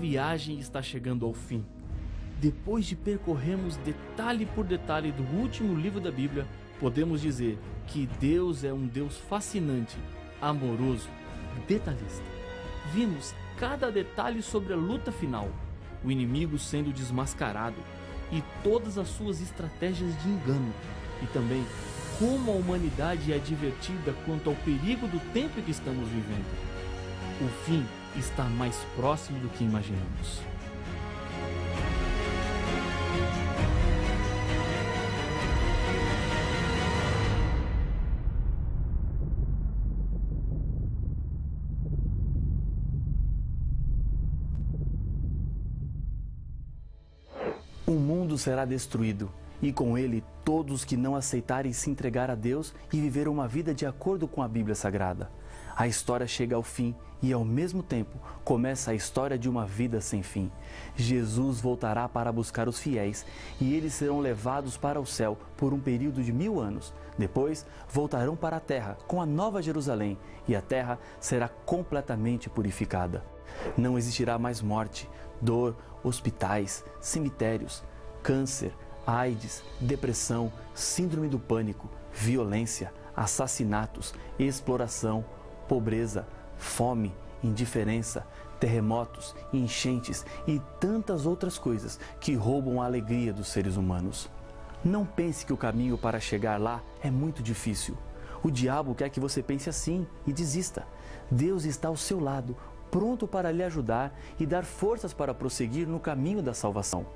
viagem está chegando ao fim. Depois de percorrermos detalhe por detalhe do último livro da Bíblia, podemos dizer que Deus é um Deus fascinante, amoroso, detalhista. Vimos cada detalhe sobre a luta final, o inimigo sendo desmascarado e todas as suas estratégias de engano, e também como a humanidade é advertida quanto ao perigo do tempo em que estamos vivendo. O fim está mais próximo do que imaginamos. O mundo será destruído, e com ele todos que não aceitarem se entregar a Deus e viver uma vida de acordo com a Bíblia Sagrada. A história chega ao fim e, ao mesmo tempo, começa a história de uma vida sem fim. Jesus voltará para buscar os fiéis e eles serão levados para o céu por um período de 1000 anos. Depois, voltarão para a terra com a Nova Jerusalém e a terra será completamente purificada. Não existirá mais morte, dor, hospitais, cemitérios, câncer, AIDS, depressão, síndrome do pânico, violência, assassinatos, exploração, pobreza, fome, indiferença, terremotos, enchentes e tantas outras coisas que roubam a alegria dos seres humanos. Não pense que o caminho para chegar lá é muito difícil. O diabo quer que você pense assim e desista. Deus está ao seu lado, pronto para lhe ajudar e dar forças para prosseguir no caminho da salvação.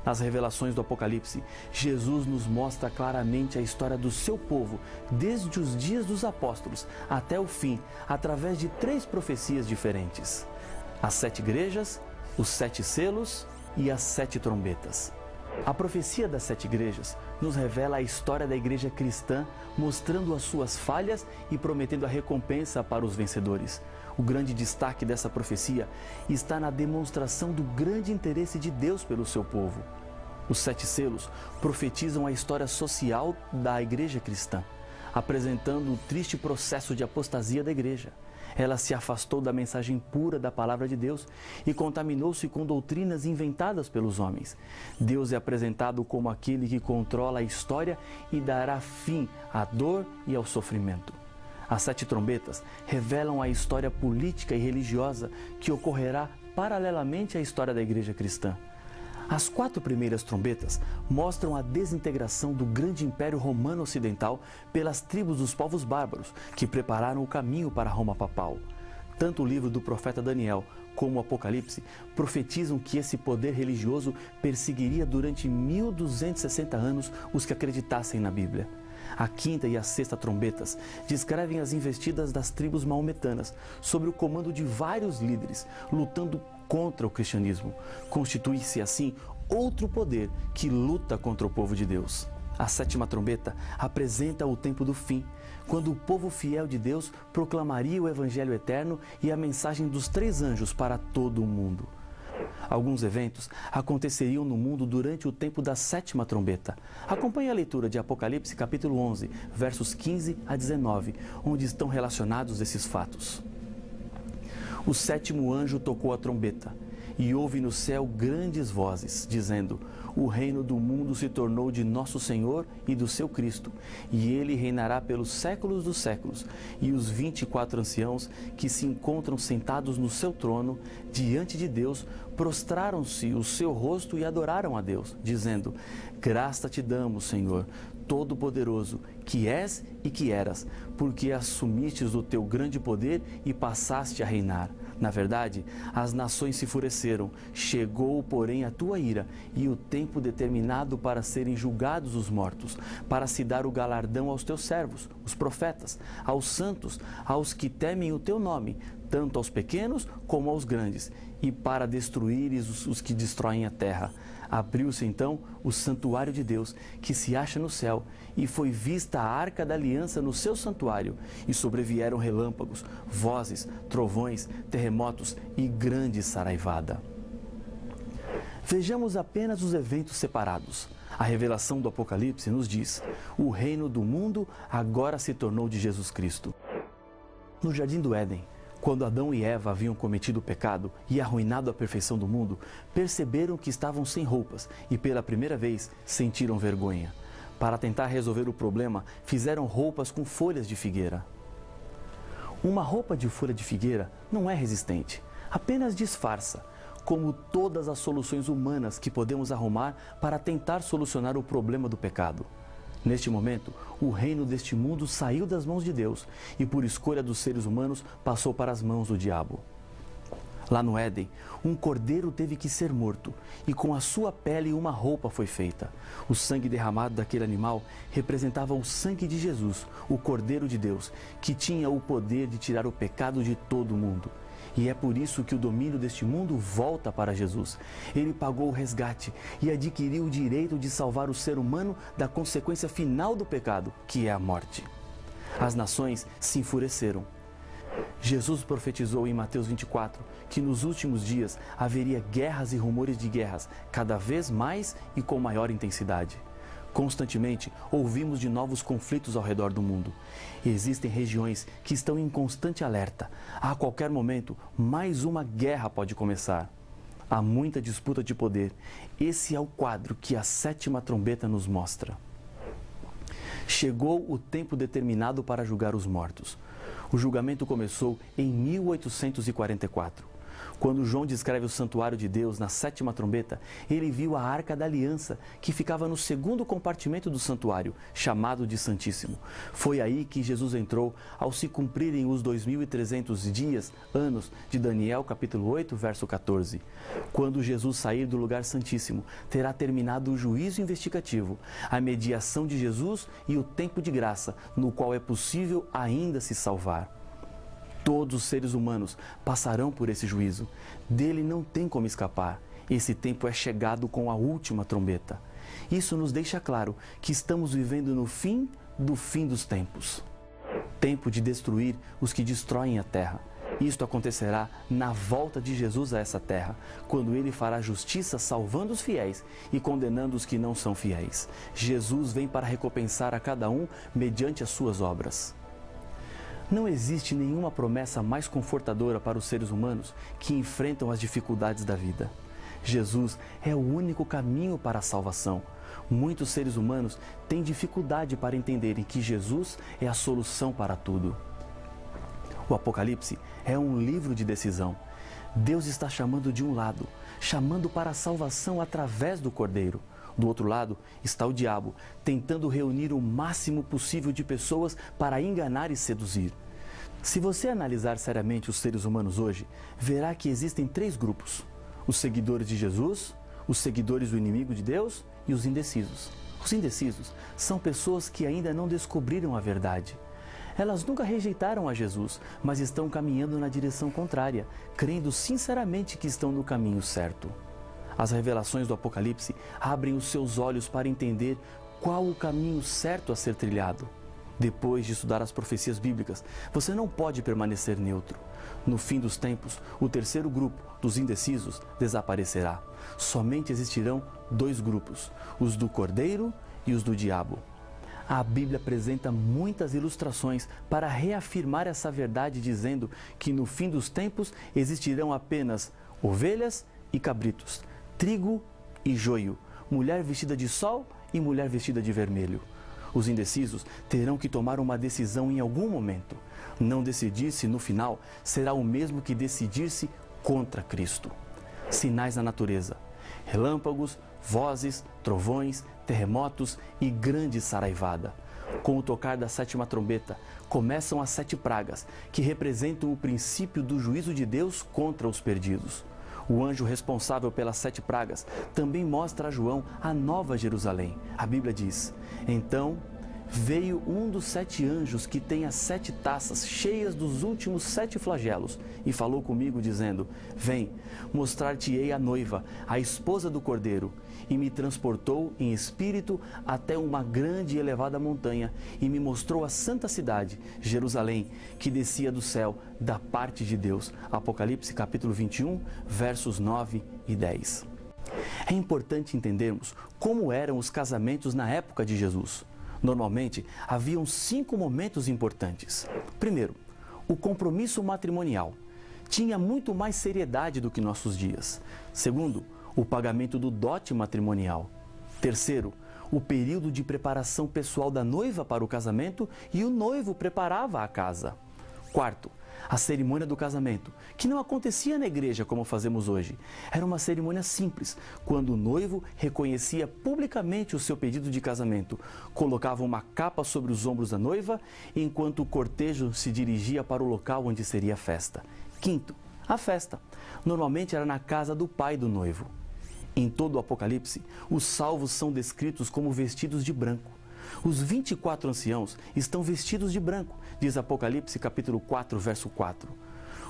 Nas revelações do Apocalipse, Jesus nos mostra claramente a história do seu povo, desde os dias dos apóstolos até o fim, através de 3 profecias diferentes: as 7 igrejas, os 7 selos e as 7 trombetas. A profecia das 7 igrejas nos revela a história da igreja cristã, mostrando as suas falhas e prometendo a recompensa para os vencedores. O grande destaque dessa profecia está na demonstração do grande interesse de Deus pelo seu povo. Os 7 selos profetizam a história social da igreja cristã, apresentando o triste processo de apostasia da igreja. Ela se afastou da mensagem pura da palavra de Deus e contaminou-se com doutrinas inventadas pelos homens. Deus é apresentado como aquele que controla a história e dará fim à dor e ao sofrimento. As 7 trombetas revelam a história política e religiosa que ocorrerá paralelamente à história da igreja cristã. As 4 primeiras trombetas mostram a desintegração do grande Império Romano Ocidental pelas tribos dos povos bárbaros, que prepararam o caminho para Roma papal. Tanto o livro do profeta Daniel como o Apocalipse profetizam que esse poder religioso perseguiria durante 1260 anos os que acreditassem na Bíblia. A 5ª e a 6ª trombetas descrevem as investidas das tribos maometanas, sob o comando de vários líderes, lutando contra o cristianismo. Constitui-se assim outro poder que luta contra o povo de Deus. A 7ª trombeta apresenta o tempo do fim, quando o povo fiel de Deus proclamaria o Evangelho eterno e a mensagem dos 3 anjos para todo o mundo. Alguns eventos aconteceriam no mundo durante o tempo da 7ª trombeta. Acompanhe a leitura de Apocalipse capítulo 11, versos 15 a 19, onde estão relacionados esses fatos. O 7º anjo tocou a trombeta, e houve no céu grandes vozes, dizendo: o reino do mundo se tornou de nosso Senhor e do seu Cristo, e ele reinará pelos séculos dos séculos. E os 24 anciãos que se encontram sentados no seu trono, diante de Deus, prostraram-se o seu rosto e adoraram a Deus, dizendo: graça te damos, Senhor, Todo-Poderoso, que és e que eras, porque assumistes o teu grande poder e passaste a reinar. Na verdade, as nações se enfureceram, chegou, porém, a tua ira e o tempo determinado para serem julgados os mortos, para se dar o galardão aos teus servos, os profetas, aos santos, aos que temem o teu nome, tanto aos pequenos como aos grandes, e para destruíres os que destroem a terra. Abriu-se então o santuário de Deus, que se acha no céu, e foi vista a arca da aliança no seu santuário, e sobrevieram relâmpagos, vozes, trovões, terremotos e grande saraivada. Vejamos apenas os eventos separados. A revelação do Apocalipse nos diz: o reino do mundo agora se tornou de Jesus Cristo. No Jardim do Éden, Quando Adão e Eva haviam cometido o pecado e arruinado a perfeição do mundo, perceberam que estavam sem roupas e pela primeira vez sentiram vergonha. Para tentar resolver o problema, fizeram roupas com folhas de figueira. Uma roupa de folha de figueira não é resistente, apenas disfarça, como todas as soluções humanas que podemos arrumar para tentar solucionar o problema do pecado. Neste momento, o reino deste mundo saiu das mãos de Deus e, por escolha dos seres humanos, passou para as mãos do diabo. Lá no Éden, um cordeiro teve que ser morto e com a sua pele uma roupa foi feita. O sangue derramado daquele animal representava o sangue de Jesus, o Cordeiro de Deus, que tinha o poder de tirar o pecado de todo o mundo. E é por isso que o domínio deste mundo volta para Jesus. Ele pagou o resgate e adquiriu o direito de salvar o ser humano da consequência final do pecado, que é a morte. As nações se enfureceram. Jesus profetizou em Mateus 24 que nos últimos dias haveria guerras e rumores de guerras, cada vez mais e com maior intensidade. Constantemente ouvimos de novos conflitos ao redor do mundo. Existem regiões que estão em constante alerta. A qualquer momento, mais uma guerra pode começar. Há muita disputa de poder. Esse é o quadro que a 7ª trombeta nos mostra. Chegou o tempo determinado para julgar os mortos. O julgamento começou em 1844. Quando João descreve o santuário de Deus na 7ª trombeta, ele viu a Arca da Aliança, que ficava no segundo compartimento do santuário, chamado de Santíssimo. Foi aí que Jesus entrou ao se cumprirem os 2.300 dias, anos, de Daniel capítulo 8, verso 14. Quando Jesus sair do lugar santíssimo, terá terminado o juízo investigativo, a mediação de Jesus e o tempo de graça, no qual é possível ainda se salvar. Todos os seres humanos passarão por esse juízo. Dele não tem como escapar. Esse tempo é chegado com a última trombeta. Isso nos deixa claro que estamos vivendo no fim do fim dos tempos. Tempo de destruir os que destroem a terra. Isto acontecerá na volta de Jesus a essa terra, quando ele fará justiça salvando os fiéis e condenando os que não são fiéis. Jesus vem para recompensar a cada um mediante as suas obras. Não existe nenhuma promessa mais confortadora para os seres humanos que enfrentam as dificuldades da vida. Jesus é o único caminho para a salvação. Muitos seres humanos têm dificuldade para entenderem que Jesus é a solução para tudo. O Apocalipse é um livro de decisão. Deus está chamando de um lado, chamando para a salvação através do Cordeiro. Do outro lado está o diabo, tentando reunir o máximo possível de pessoas para enganar e seduzir. Se você analisar seriamente os seres humanos hoje, verá que existem 3 grupos: os seguidores de Jesus, os seguidores do inimigo de Deus e os indecisos. Os indecisos são pessoas que ainda não descobriram a verdade. Elas nunca rejeitaram a Jesus, mas estão caminhando na direção contrária, crendo sinceramente que estão no caminho certo. As revelações do Apocalipse abrem os seus olhos para entender qual o caminho certo a ser trilhado. Depois de estudar as profecias bíblicas, você não pode permanecer neutro. No fim dos tempos, o terceiro grupo, dos indecisos, desaparecerá. Somente existirão 2 grupos, os do Cordeiro e os do diabo. A Bíblia apresenta muitas ilustrações para reafirmar essa verdade, dizendo que no fim dos tempos existirão apenas ovelhas e cabritos, trigo e joio, mulher vestida de sol e mulher vestida de vermelho. Os indecisos terão que tomar uma decisão em algum momento. Não decidir-se no final será o mesmo que decidir-se contra Cristo. Sinais na natureza: relâmpagos, vozes, trovões, terremotos e grande saraivada. Com o tocar da 7ª trombeta, começam as 7 pragas, que representam o princípio do juízo de Deus contra os perdidos. O anjo responsável pelas 7 pragas também mostra a João a Nova Jerusalém. A Bíblia diz: então veio um dos 7 anjos que tem as 7 taças cheias dos últimos 7 flagelos e falou comigo dizendo: vem, mostrar-te-ei a noiva, a esposa do Cordeiro. E me transportou em espírito até uma grande e elevada montanha e me mostrou a santa cidade, Jerusalém, que descia do céu da parte de Deus. Apocalipse capítulo 21, versos 9 e 10. É importante entendermos como eram os casamentos na época de Jesus. Normalmente, haviam 5 momentos importantes. Primeiro, O compromisso matrimonial tinha muito mais seriedade do que nossos dias. Segundo, o pagamento do dote matrimonial. Terceiro, o período de preparação pessoal da noiva para o casamento e o noivo preparava a casa. Quarto, a cerimônia do casamento, que não acontecia na igreja como fazemos hoje. Era uma cerimônia simples, quando o noivo reconhecia publicamente o seu pedido de casamento, colocava uma capa sobre os ombros da noiva, enquanto o cortejo se dirigia para o local onde seria a festa. Quinto, a festa. Normalmente era na casa do pai do noivo. Em todo o Apocalipse, os salvos são descritos como vestidos de branco. Os 24 anciãos estão vestidos de branco, diz Apocalipse capítulo 4, verso 4.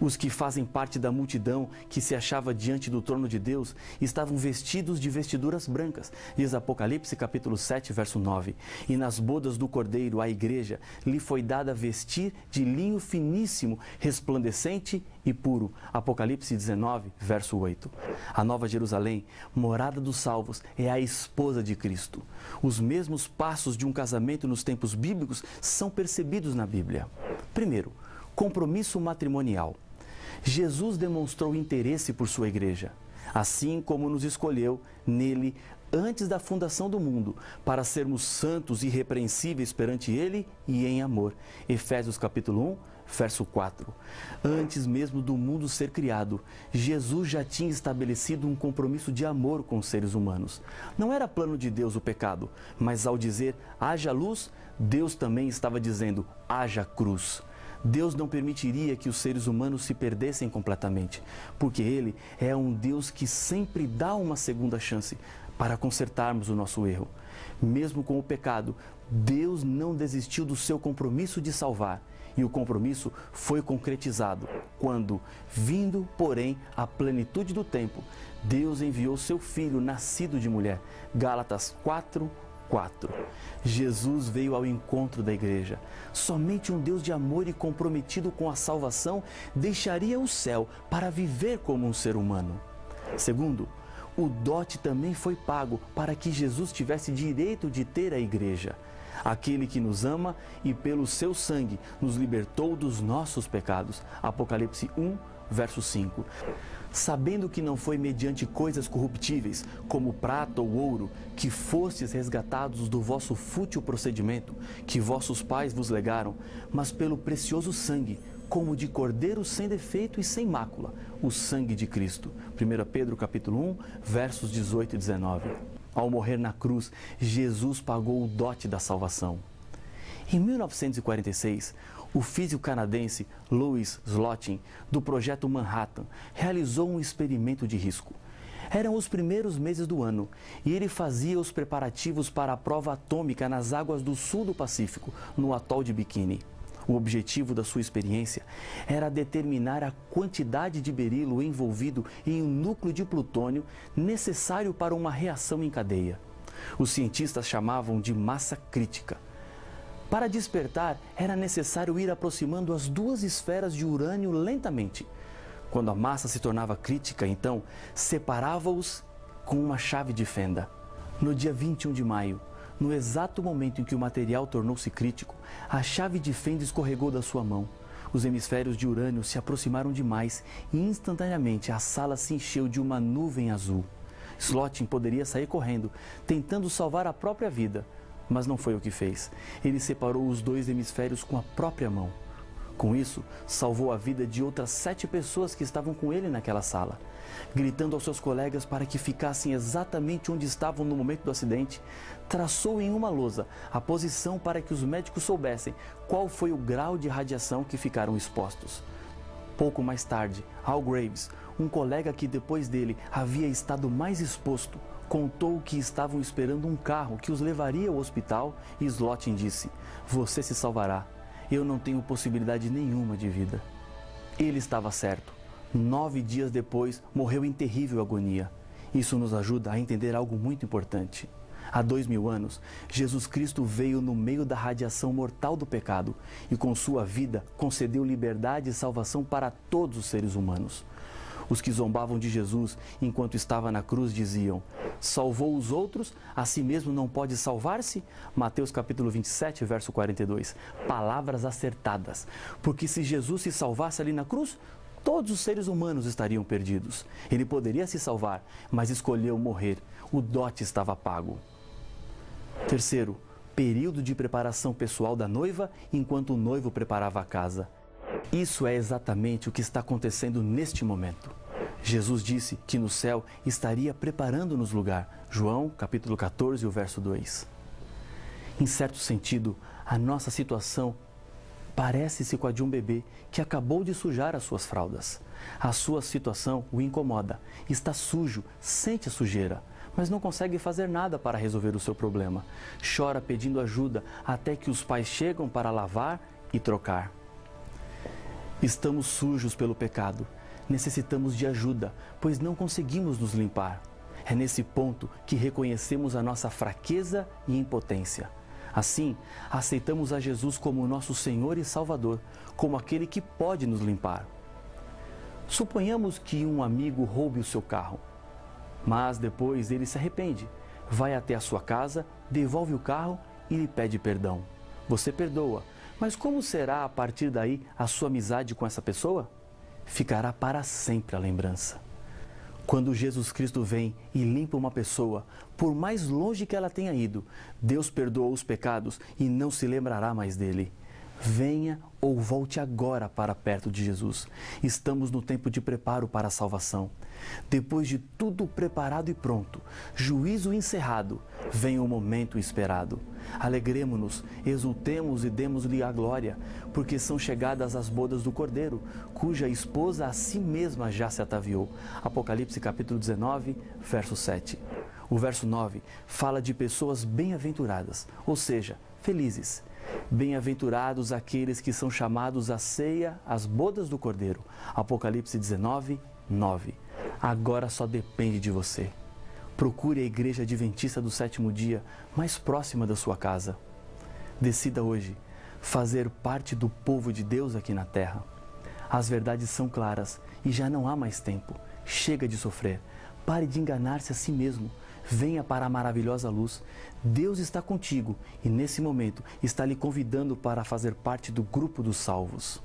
Os que fazem parte da multidão que se achava diante do trono de Deus estavam vestidos de vestiduras brancas, diz Apocalipse capítulo 7, verso 9. E nas bodas do Cordeiro, a igreja, lhe foi dada vestir de linho finíssimo, resplandecente e puro. Apocalipse 19, verso 8. A Nova Jerusalém, morada dos salvos, é a esposa de Cristo. Os mesmos passos de um casamento nos tempos bíblicos são percebidos na Bíblia. Primeiro, compromisso matrimonial. Jesus demonstrou interesse por sua igreja, assim como nos escolheu nele antes da fundação do mundo, para sermos santos e irrepreensíveis perante ele e em amor. Efésios capítulo 1, verso 4. Antes mesmo do mundo ser criado, Jesus já tinha estabelecido um compromisso de amor com os seres humanos. Não era plano de Deus o pecado, mas ao dizer haja luz, Deus também estava dizendo haja cruz. Deus não permitiria que os seres humanos se perdessem completamente, porque Ele é um Deus que sempre dá uma segunda chance para consertarmos o nosso erro. Mesmo com o pecado, Deus não desistiu do seu compromisso de salvar, e o compromisso foi concretizado quando, vindo, porém, à plenitude do tempo, Deus enviou seu Filho nascido de mulher. Gálatas 4, 4. Jesus veio ao encontro da igreja. Somente um Deus de amor e comprometido com a salvação deixaria o céu para viver como um ser humano. Segundo, o dote também foi pago para que Jesus tivesse direito de ter a igreja. Aquele que nos ama e pelo seu sangue nos libertou dos nossos pecados. Apocalipse 1, verso 5. Sabendo que não foi mediante coisas corruptíveis, como prata ou ouro, que fostes resgatados do vosso fútil procedimento, que vossos pais vos legaram, mas pelo precioso sangue, como de cordeiro sem defeito e sem mácula, o sangue de Cristo. 1 Pedro capítulo 1, versos 18 e 19. Ao morrer na cruz, Jesus pagou o dote da salvação. Em 1946, o físico canadense Louis Slotin, do projeto Manhattan, realizou um experimento de risco. Eram os primeiros meses do ano e ele fazia os preparativos para a prova atômica nas águas do sul do Pacífico, no atol de Bikini. O objetivo da sua experiência era determinar a quantidade de berilo envolvido em um núcleo de plutônio necessário para uma reação em cadeia. Os cientistas chamavam de massa crítica. Para despertar, era necessário ir aproximando as duas esferas de urânio lentamente. Quando a massa se tornava crítica, então, separava-os com uma chave de fenda. No dia 21 de maio, no exato momento em que o material tornou-se crítico, a chave de fenda escorregou da sua mão. Os hemisférios de urânio se aproximaram demais e instantaneamente a sala se encheu de uma nuvem azul. Slotin poderia sair correndo, tentando salvar a própria vida. Mas não foi o que fez. Ele separou os dois hemisférios com a própria mão. Com isso, salvou a vida de outras 7 pessoas que estavam com ele naquela sala. Gritando aos seus colegas para que ficassem exatamente onde estavam no momento do acidente, traçou em uma lousa a posição para que os médicos soubessem qual foi o grau de radiação que ficaram expostos. Pouco mais tarde, Al Graves, um colega que depois dele havia estado mais exposto, contou que estavam esperando um carro que os levaria ao hospital e Slotin disse: "Você se salvará. Eu não tenho possibilidade nenhuma de vida." Ele estava certo. 9 dias depois, morreu em terrível agonia. Isso nos ajuda a entender algo muito importante. Há 2000 anos, Jesus Cristo veio no meio da radiação mortal do pecado e com sua vida concedeu liberdade e salvação para todos os seres humanos. Os que zombavam de Jesus enquanto estava na cruz diziam: salvou os outros, a si mesmo não pode salvar-se? Mateus capítulo 27, verso 42. Palavras acertadas, porque se Jesus se salvasse ali na cruz, todos os seres humanos estariam perdidos. Ele poderia se salvar, mas escolheu morrer. O dote estava pago. Terceiro, período de preparação pessoal da noiva enquanto o noivo preparava a casa. Isso é exatamente o que está acontecendo neste momento. Jesus disse que no céu estaria preparando-nos lugar. João capítulo 14, o verso 2. Em certo sentido, a nossa situação parece-se com a de um bebê que acabou de sujar as suas fraldas. A sua situação o incomoda, está sujo, sente a sujeira, mas não consegue fazer nada para resolver o seu problema. Chora pedindo ajuda até que os pais chegam para lavar e trocar. Estamos sujos pelo pecado, necessitamos de ajuda, pois não conseguimos nos limpar. É nesse ponto que reconhecemos a nossa fraqueza e impotência. Assim, aceitamos a Jesus como nosso Senhor e Salvador, como aquele que pode nos limpar. Suponhamos que um amigo roube o seu carro, mas depois ele se arrepende, vai até a sua casa, devolve o carro e lhe pede perdão. Você perdoa, mas como será a partir daí a sua amizade com essa pessoa? Ficará para sempre a lembrança. Quando Jesus Cristo vem e limpa uma pessoa, por mais longe que ela tenha ido, Deus perdoa os pecados e não se lembrará mais dele. Venha ou volte agora para perto de Jesus. Estamos no tempo de preparo para a salvação. Depois de tudo preparado e pronto, juízo encerrado, vem o momento esperado. Alegremo-nos, exultemos e demos-lhe a glória, porque são chegadas as bodas do Cordeiro, cuja esposa a si mesma já se ataviou. Apocalipse capítulo 19, verso 7. O verso 9 fala de pessoas bem-aventuradas, ou seja, felizes. Bem-aventurados aqueles que são chamados à ceia, às bodas do Cordeiro. Apocalipse 19, 9. Agora só depende de você. Procure a Igreja Adventista do Sétimo Dia mais próxima da sua casa. Decida hoje fazer parte do povo de Deus aqui na terra. As verdades são claras e já não há mais tempo. Chega de sofrer. Pare de enganar-se a si mesmo. Venha para a maravilhosa luz. Deus está contigo e nesse momento está lhe convidando para fazer parte do grupo dos salvos.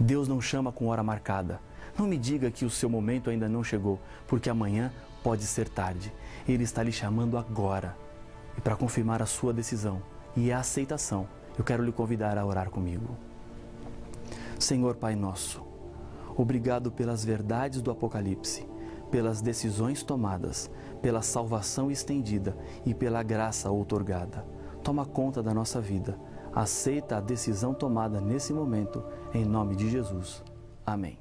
Deus não chama com hora marcada. Não me diga que o seu momento ainda não chegou, porque amanhã pode ser tarde. Ele está lhe chamando agora. E para confirmar a sua decisão e a aceitação, eu quero lhe convidar a orar comigo. Senhor Pai nosso, obrigado pelas verdades do Apocalipse, pelas decisões tomadas, pela salvação estendida e pela graça outorgada. Toma conta da nossa vida. Aceita a decisão tomada nesse momento, em nome de Jesus. Amém.